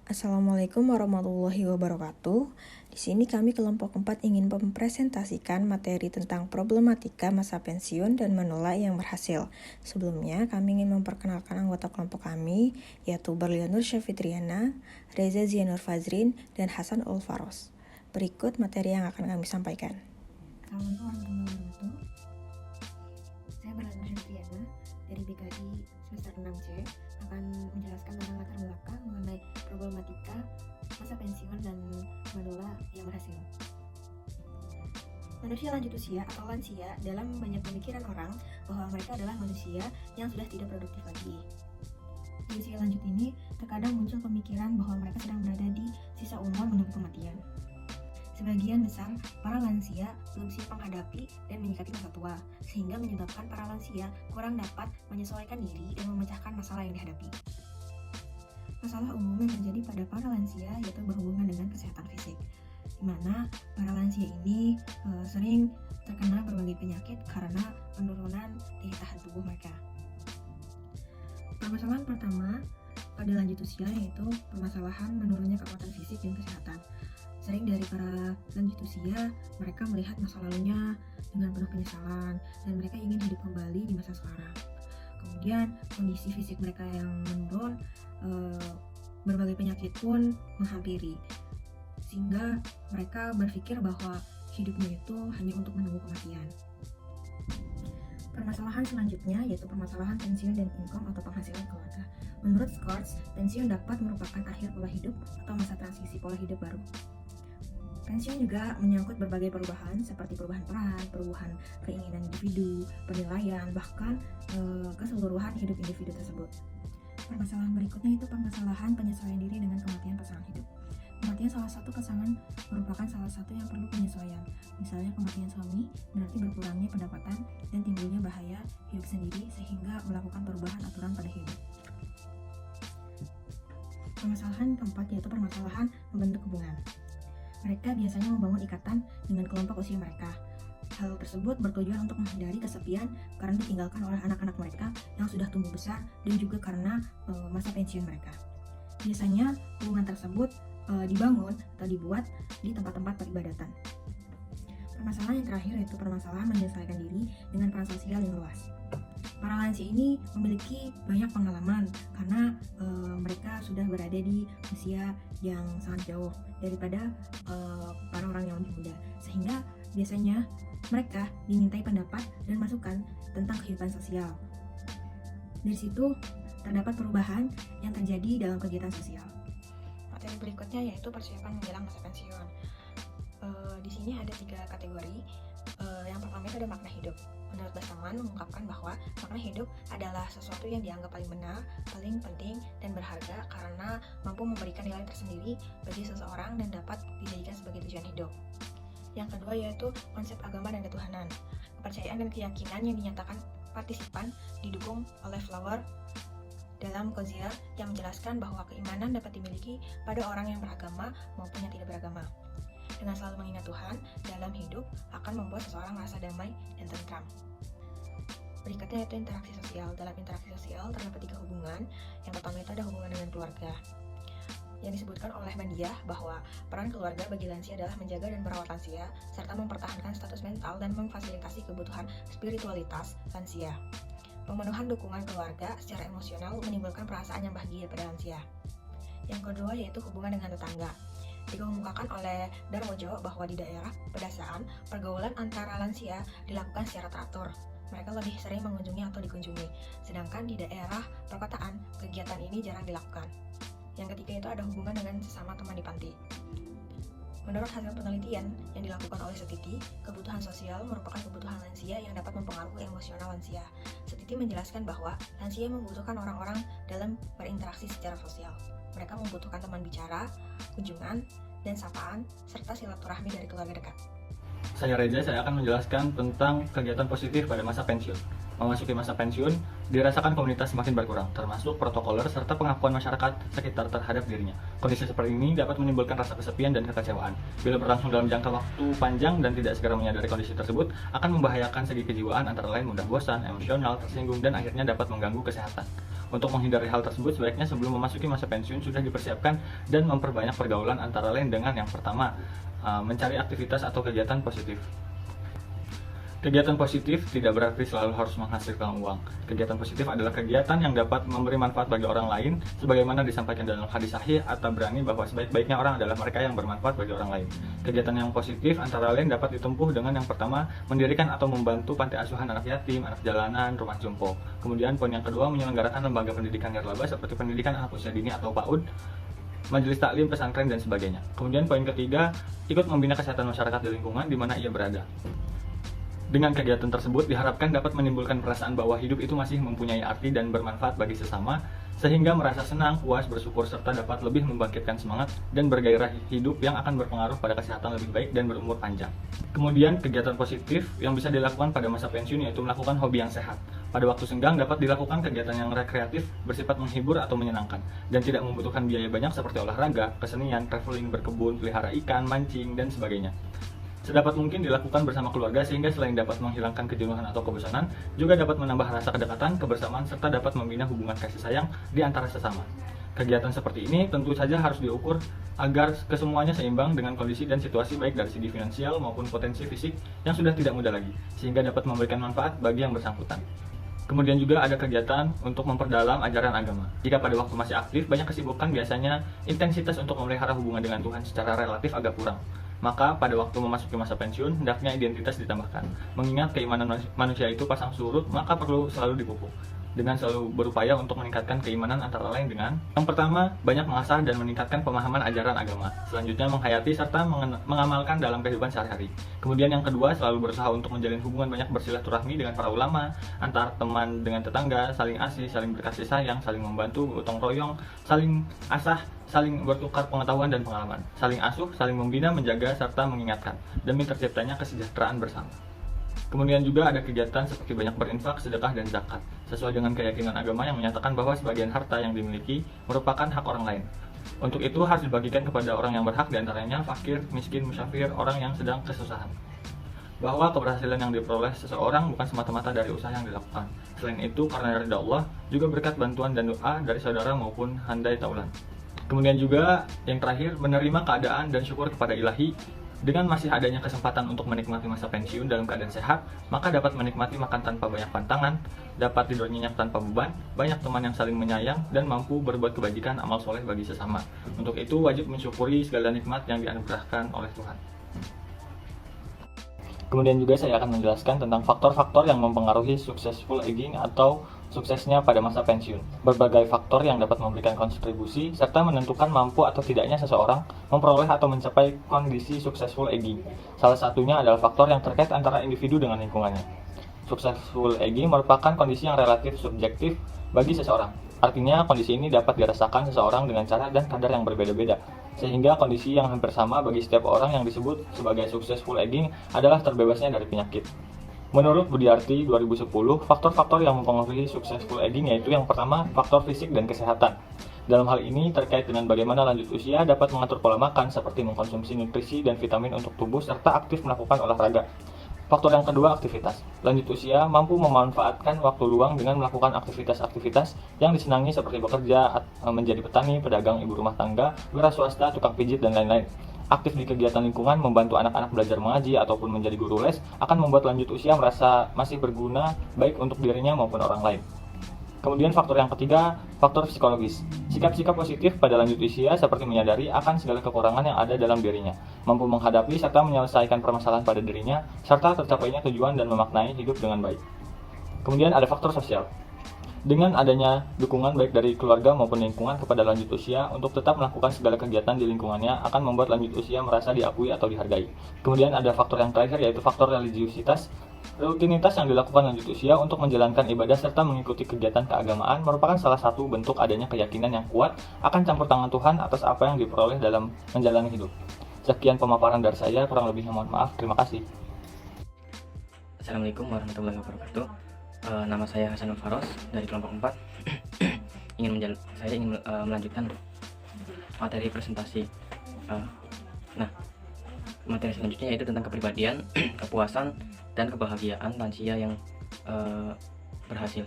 Assalamualaikum warahmatullahi wabarakatuh. Di sini kami kelompok 4 ingin mempresentasikan materi tentang problematika masa pensiun dan menolak yang berhasil. Sebelumnya, kami ingin memperkenalkan anggota kelompok kami, yaitu Berlian Nur Syafitriana, Reza Zianur Fazrin, dan Hasan Ulfaros. Berikut materi yang akan kami sampaikan. Assalamualaikum warahmatullahi wabarakatuh. Saya Berlian Nur Syafitriana dari BKI semester 6C akan menjelaskan tentang latar belakang mengenai problematika masa pensiun dan menolak yang berhasil. Manusia lanjut usia atau lansia dalam banyak pemikiran orang bahwa mereka adalah manusia yang sudah tidak produktif lagi. Di usia lanjut ini, terkadang muncul pemikiran bahwa mereka sedang berada di sisa umur menunggu kematian. Sebagian besar para lansia belum siap menghadapi dan menyikapi masa tua, sehingga menyebabkan para lansia kurang dapat menyesuaikan diri dan memecahkan masalah yang dihadapi. Masalah umum yang terjadi pada para lansia yaitu berhubungan dengan kesehatan fisik, di mana para lansia ini sering terkena berbagai penyakit karena penurunan daya tahan tubuh mereka. Permasalahan pertama pada lanjut usia yaitu permasalahan menurunnya kekuatan fisik dan kesehatan. Sering dari para lanjut usia, mereka melihat masa lalunya dengan penuh penyesalan dan mereka ingin hidup kembali di masa sekarang. Kemudian kondisi fisik mereka yang menurun, berbagai penyakit pun menghampiri, sehingga mereka berpikir bahwa hidupnya itu hanya untuk menunggu kematian. Permasalahan selanjutnya yaitu permasalahan pensiun dan income atau penghasilan keluarga. Menurut Scores, pensiun dapat merupakan akhir pola hidup atau masa transisi pola hidup baru. Pensiun juga menyangkut berbagai perubahan seperti perubahan peran, perubahan keinginan individu, penilaian, bahkan keseluruhan hidup individu tersebut. Permasalahan berikutnya itu permasalahan penyesuaian diri dengan kematian pasangan hidup. Kematian salah satu pasangan merupakan salah satu yang perlu penyesuaian. Misalnya kematian suami berarti berkurangnya pendapatan dan timbulnya bahaya hidup sendiri sehingga melakukan perubahan aturan pada hidup. Permasalahan keempat yaitu permasalahan membentuk hubungan. Mereka biasanya membangun ikatan dengan kelompok usia mereka. Hal tersebut bertujuan untuk menghindari kesepian karena ditinggalkan oleh anak-anak mereka yang sudah tumbuh besar dan juga karena masa pensiun mereka. Biasanya hubungan tersebut dibangun atau dibuat di tempat-tempat peribadatan. Permasalahan yang terakhir yaitu permasalahan menyesuaikan diri dengan peran sosial yang luas. Para lansia ini memiliki banyak pengalaman karena mereka sudah berada di usia yang sangat jauh daripada para orang yang lebih muda, sehingga biasanya mereka dimintai pendapat dan masukan tentang kehidupan sosial. Dari situ terdapat perubahan yang terjadi dalam kegiatan sosial. Materi berikutnya yaitu persiapan menjelang masa pensiun. Di sini ada 3 kategori. Yang pertama itu ada makna hidup. Menurut Basaman mengungkapkan bahwa makna hidup adalah sesuatu yang dianggap paling benar, paling penting, dan berharga karena mampu memberikan nilai tersendiri bagi seseorang dan dapat dijadikan sebagai tujuan hidup. Yang kedua yaitu konsep agama dan ketuhanan. Kepercayaan dan keyakinan yang dinyatakan partisipan didukung oleh Flower dalam Kozia yang menjelaskan bahwa keimanan dapat dimiliki pada orang yang beragama maupun yang tidak beragama. Dengan selalu mengingat Tuhan dalam hidup akan membuat seseorang merasa damai dan tentram. Berikutnya yaitu interaksi sosial. Dalam interaksi sosial terdapat 3 hubungan. Yang pertama itu ada hubungan dengan keluarga. Yang disebutkan oleh Mandiah bahwa peran keluarga bagi lansia adalah menjaga dan merawat lansia serta mempertahankan status mental dan memfasilitasi kebutuhan spiritualitas lansia. Pemenuhan dukungan keluarga secara emosional menimbulkan perasaan yang bahagia pada lansia. Yang kedua yaitu hubungan dengan tetangga. Dikemukakan oleh Darmojo bahwa di daerah pedesaan, pergaulan antara lansia dilakukan secara teratur. Mereka lebih sering mengunjungi atau dikunjungi, sedangkan di daerah perkotaan, kegiatan ini jarang dilakukan. Yang ketiga itu ada hubungan dengan sesama teman di panti. Menurut hasil penelitian yang dilakukan oleh Setiti, kebutuhan sosial merupakan kebutuhan lansia yang dapat mempengaruhi emosional lansia. Setiti menjelaskan bahwa lansia membutuhkan orang-orang dalam berinteraksi secara sosial. Mereka membutuhkan teman bicara, kunjungan, dan sapaan, serta silaturahmi dari keluarga dekat. Saya Reza, saya akan menjelaskan tentang kegiatan positif pada masa pensiun. Memasuki masa pensiun dirasakan komunitas semakin berkurang, termasuk protokoler serta pengakuan masyarakat sekitar terhadap dirinya. Kondisi seperti ini dapat menimbulkan rasa kesepian dan kekecewaan. Bila berlangsung dalam jangka waktu panjang dan tidak segera menyadari kondisi tersebut, akan membahayakan segi kejiwaan antara lain mudah bosan, emosional, tersinggung, dan akhirnya dapat mengganggu kesehatan. Untuk menghindari hal tersebut, sebaiknya sebelum memasuki masa pensiun sudah dipersiapkan dan memperbanyak pergaulan antara lain dengan yang pertama, mencari aktivitas atau kegiatan positif. Kegiatan positif tidak berarti selalu harus menghasilkan uang. Kegiatan positif adalah kegiatan yang dapat memberi manfaat bagi orang lain, sebagaimana disampaikan dalam hadis sahih At-Tabrani bahwa sebaik-baiknya orang adalah mereka yang bermanfaat bagi orang lain. Kegiatan yang positif antara lain dapat ditempuh dengan yang pertama, mendirikan atau membantu panti asuhan anak yatim, anak jalanan, rumah jompo. Kemudian poin yang kedua, menyelenggarakan lembaga pendidikan nirlaba seperti pendidikan anak usia dini atau PAUD, majelis taklim, pesantren, dan sebagainya. Kemudian poin ketiga, ikut membina kesehatan masyarakat di lingkungan di mana ia berada. Dengan kegiatan tersebut diharapkan dapat menimbulkan perasaan bahwa hidup itu masih mempunyai arti dan bermanfaat bagi sesama, sehingga merasa senang, puas, bersyukur, serta dapat lebih membangkitkan semangat dan bergairah hidup yang akan berpengaruh pada kesehatan lebih baik dan berumur panjang. Kemudian kegiatan positif yang bisa dilakukan pada masa pensiun yaitu melakukan hobi yang sehat. Pada waktu senggang dapat dilakukan kegiatan yang rekreatif, bersifat menghibur atau menyenangkan, dan tidak membutuhkan biaya banyak seperti olahraga, kesenian, traveling, berkebun, pelihara ikan, mancing, dan sebagainya. Sedapat mungkin dilakukan bersama keluarga sehingga selain dapat menghilangkan kejenuhan atau kebosanan, juga dapat menambah rasa kedekatan, kebersamaan, serta dapat membina hubungan kasih sayang di antara sesama. Kegiatan seperti ini tentu saja harus diukur agar kesemuanya seimbang dengan kondisi dan situasi baik dari segi finansial maupun potensi fisik yang sudah tidak muda lagi, sehingga dapat memberikan manfaat bagi yang bersangkutan. Kemudian juga ada kegiatan untuk memperdalam ajaran agama. Jika pada waktu masih aktif, banyak kesibukan biasanya intensitas untuk memelihara hubungan dengan Tuhan secara relatif agak kurang. Maka pada waktu memasuki masa pensiun, hendaknya identitas ditambahkan. Mengingat keimanan manusia itu pasang surut, maka perlu selalu dipupuk. Dengan selalu berupaya untuk meningkatkan keimanan antara lain dengan yang pertama, banyak mengasah dan meningkatkan pemahaman ajaran agama. Selanjutnya, menghayati serta mengamalkan dalam kehidupan sehari-hari. Kemudian yang kedua, selalu berusaha untuk menjalin hubungan banyak bersilaturahmi dengan para ulama, antar teman dengan tetangga, saling asih, saling berkasih sayang, saling membantu, gotong royong, saling asah, saling bertukar pengetahuan dan pengalaman, saling asuh, saling membina, menjaga, serta mengingatkan, demi terciptanya kesejahteraan bersama. Kemudian juga ada kegiatan seperti banyak berinfak, sedekah, dan zakat, sesuai dengan keyakinan agama yang menyatakan bahwa sebagian harta yang dimiliki merupakan hak orang lain. Untuk itu harus dibagikan kepada orang yang berhak, diantaranya fakir, miskin, musafir, orang yang sedang kesusahan. Bahwa keberhasilan yang diperoleh seseorang bukan semata-mata dari usaha yang dilakukan. Selain itu, karena ridha Allah, juga berkat bantuan dan doa dari saudara maupun handai taulan. Kemudian juga yang terakhir, menerima keadaan dan syukur kepada ilahi. Dengan masih adanya kesempatan untuk menikmati masa pensiun dalam keadaan sehat, maka dapat menikmati makan tanpa banyak pantangan, dapat tidur nyenyak tanpa beban, banyak teman yang saling menyayang, dan mampu berbuat kebajikan amal soleh bagi sesama. Untuk itu wajib mensyukuri segala nikmat yang dianugerahkan oleh Tuhan. Kemudian juga saya akan menjelaskan tentang faktor-faktor yang mempengaruhi successful aging atau suksesnya pada masa pensiun. Berbagai faktor yang dapat memberikan kontribusi serta menentukan mampu atau tidaknya seseorang memperoleh atau mencapai kondisi successful aging. Salah satunya adalah faktor yang terkait antara individu dengan lingkungannya. Successful aging merupakan kondisi yang relatif subjektif bagi seseorang. Artinya kondisi ini dapat dirasakan seseorang dengan cara dan kadar yang berbeda-beda. Sehingga kondisi yang hampir sama bagi setiap orang yang disebut sebagai successful aging adalah terbebasnya dari penyakit. Menurut Budiarti 2010, faktor-faktor yang mempengaruhi successful aging yaitu yang pertama, faktor fisik dan kesehatan. Dalam hal ini terkait dengan bagaimana lanjut usia dapat mengatur pola makan seperti mengkonsumsi nutrisi dan vitamin untuk tubuh serta aktif melakukan olahraga. Faktor yang kedua, aktivitas. Lanjut usia mampu memanfaatkan waktu luang dengan melakukan aktivitas-aktivitas yang disenangi seperti bekerja, menjadi petani, pedagang, ibu rumah tangga, wira swasta, tukang pijit, dan lain-lain. Aktif di kegiatan lingkungan, membantu anak-anak belajar mengaji ataupun menjadi guru les akan membuat lanjut usia merasa masih berguna baik untuk dirinya maupun orang lain. Kemudian faktor yang ketiga, faktor psikologis. Sikap-sikap positif pada lanjut usia seperti menyadari akan segala kekurangan yang ada dalam dirinya, mampu menghadapi serta menyelesaikan permasalahan pada dirinya, serta tercapainya tujuan dan memaknai hidup dengan baik. Kemudian ada faktor sosial. Dengan adanya dukungan baik dari keluarga maupun lingkungan kepada lanjut usia untuk tetap melakukan segala kegiatan di lingkungannya akan membuat lanjut usia merasa diakui atau dihargai. Kemudian ada faktor yang terakhir yaitu faktor religiusitas. Rutinitas yang dilakukan lanjut usia untuk menjalankan ibadah serta mengikuti kegiatan keagamaan merupakan salah satu bentuk adanya keyakinan yang kuat akan campur tangan Tuhan atas apa yang diperoleh dalam menjalani hidup. Sekian pemaparan dari saya, kurang lebihnya mohon maaf. Terima kasih. Assalamualaikum warahmatullahi wabarakatuh. Nama saya Hasanul Faros dari kelompok 4. Saya ingin melanjutkan materi presentasi. Nah, materi selanjutnya yaitu tentang kepribadian, kepuasan, dan kebahagiaan lansia yang berhasil.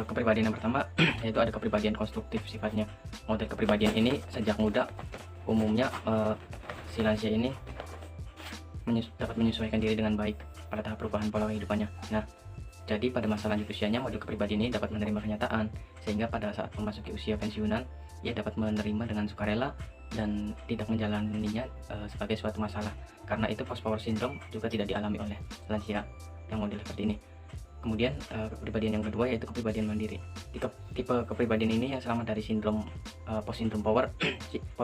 Kepribadian yang pertama yaitu ada kepribadian konstruktif sifatnya. Model kepribadian ini sejak muda umumnya si lansia ini dapat menyesuaikan diri dengan baik pada tahap perubahan pola kehidupannya. Nah, jadi pada masa lanjut usianya model kepribadian ini dapat menerima kenyataan, sehingga pada saat memasuki usia pensiunan ia dapat menerima dengan sukarela dan tidak menjalaninya sebagai suatu masalah. Karena itu post power syndrome juga tidak dialami oleh lansia yang model seperti ini. Kemudian kepribadian yang kedua yaitu kepribadian mandiri. Tipe kepribadian ini yang selamat dari sindrom post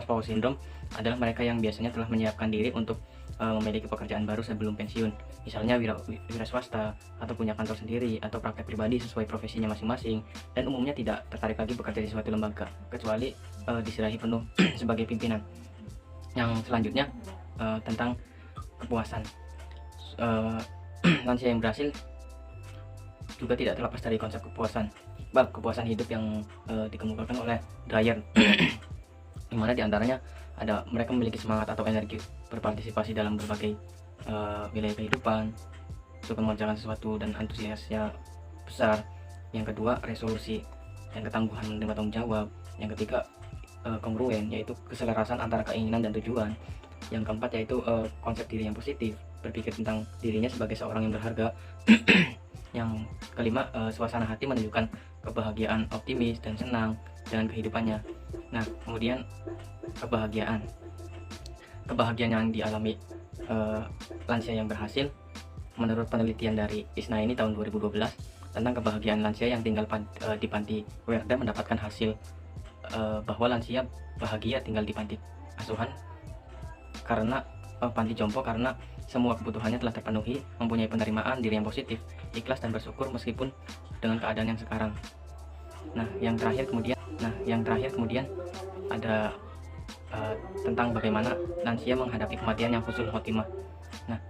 power syndrome adalah mereka yang biasanya telah menyiapkan diri untuk memiliki pekerjaan baru sebelum pensiun, misalnya wira swasta atau punya kantor sendiri atau praktek pribadi sesuai profesinya masing-masing, dan umumnya tidak tertarik lagi bekerja di suatu lembaga kecuali diserahi penuh sebagai pimpinan. Yang selanjutnya tentang kepuasan. Lansia yang berhasil juga tidak terlepas dari konsep kepuasan hidup yang dikemukakan oleh Dreyer, di mana diantaranya ada mereka memiliki semangat atau energi berpartisipasi dalam berbagai wilayah kehidupan, suka mengerjakan sesuatu dan antusiasnya besar. Yang kedua, resolusi dan ketangguhan menerima tanggung jawab. Yang ketiga, kongruen, yaitu keselarasan antara keinginan dan tujuan. Yang keempat yaitu konsep diri yang positif, berpikir tentang dirinya sebagai seorang yang berharga. Yang kelima, suasana hati menunjukkan kebahagiaan, optimis dan senang dengan kehidupannya. Nah, kemudian kebahagiaan yang dialami lansia yang berhasil menurut penelitian dari ISNA ini tahun 2012 tentang kebahagiaan lansia yang tinggal di panti Werda mendapatkan hasil bahwa lansia bahagia tinggal di panti asuhan karena panti jompo karena semua kebutuhannya telah terpenuhi, mempunyai penerimaan diri yang positif, ikhlas dan bersyukur meskipun dengan keadaan yang sekarang. Nah, yang terakhir kemudian ada tentang bagaimana lansia menghadapi kematian yang husnul khotimah. Nah,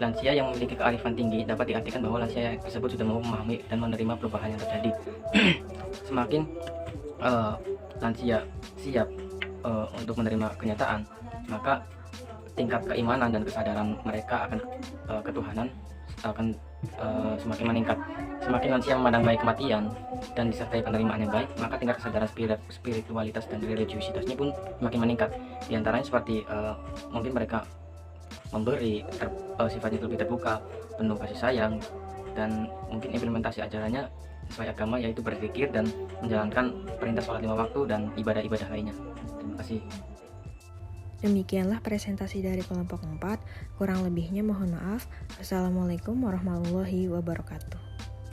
lansia yang memiliki kearifan tinggi dapat diartikan bahwa lansia tersebut sudah mau memahami dan menerima perubahan yang terjadi. Semakin lansia siap untuk menerima kenyataan, maka tingkat keimanan dan kesadaran mereka akan ketuhanan akan semakin meningkat. Semakin lansia memandang baik kematian dan disertai penerimaan yang baik, maka tingkat kesadaran spiritualitas dan religiusitasnya pun semakin meningkat. Di antaranya seperti mungkin mereka memberi, sifatnya lebih terbuka, penuh kasih sayang, dan mungkin implementasi ajarannya sesuai agama, yaitu berzikir dan menjalankan perintah sholat 5 waktu dan ibadah-ibadah lainnya. Terima kasih. Demikianlah presentasi dari kelompok 4. Kurang lebihnya mohon maaf. Wassalamualaikum warahmatullahi wabarakatuh.